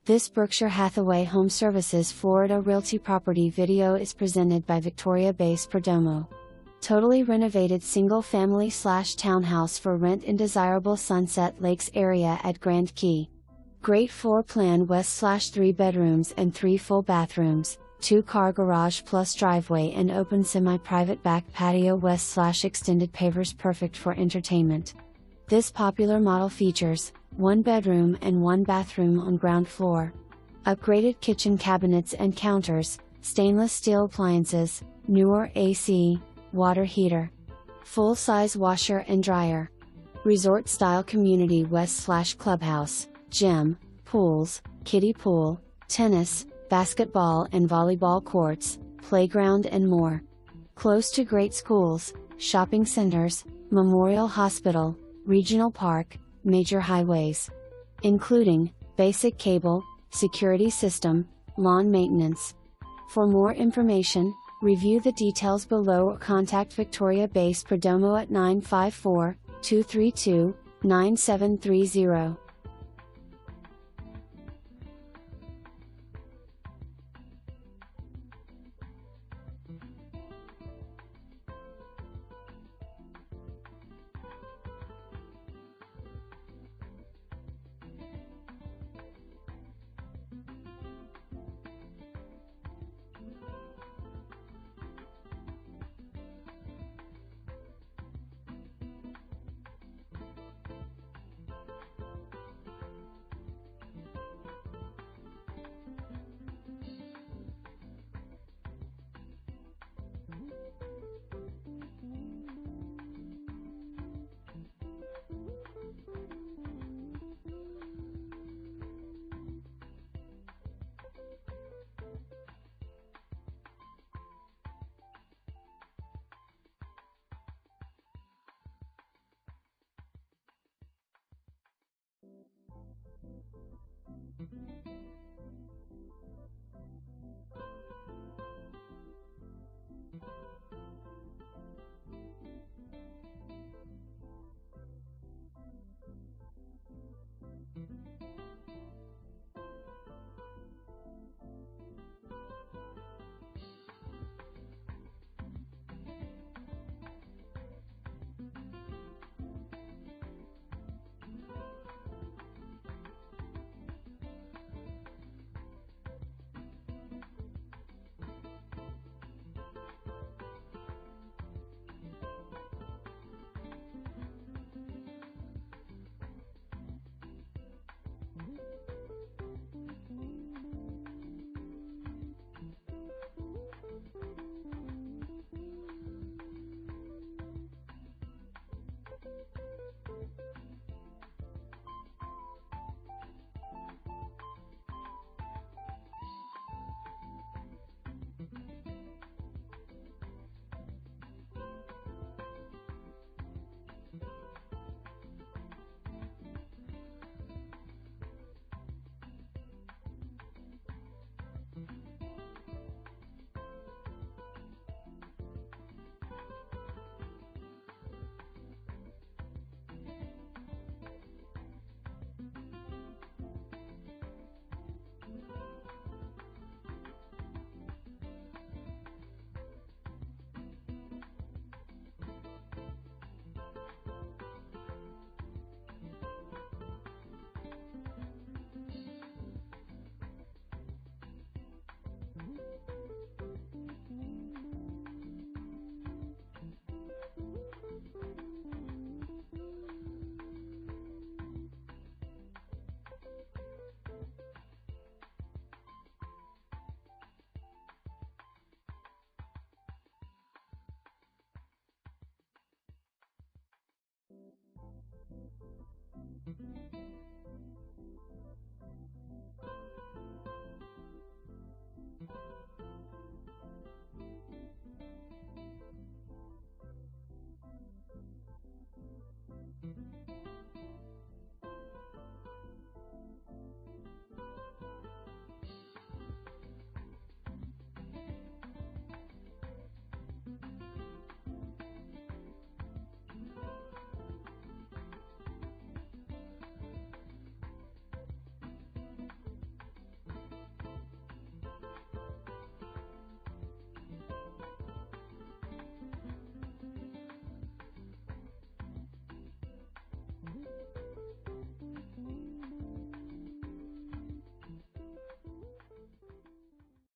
This Berkshire Hathaway HomeServices Florida Realty property video is presented by Victoria Base Perdomo. Totally renovated single-family/townhouse for rent in desirable Sunset Lakes area at Grand Key. Great floor plan west/3 bedrooms and 3 full bathrooms, 2-car garage plus driveway and open semi-private back patio west/extended pavers perfect for entertainment. This popular model features 1 bedroom and 1 bathroom on ground floor. Upgraded kitchen cabinets and counters, stainless steel appliances, newer AC, water heater. Full-size washer and dryer. Resort-style community west/clubhouse, gym, pools, kiddie pool, tennis, basketball and volleyball courts, playground and more. Close to great schools, shopping centers, Memorial Hospital, regional park, major highways. Including basic cable, security system, lawn maintenance. For more information, review the details below or contact Victoria Base Perdomo at 954-232-9730.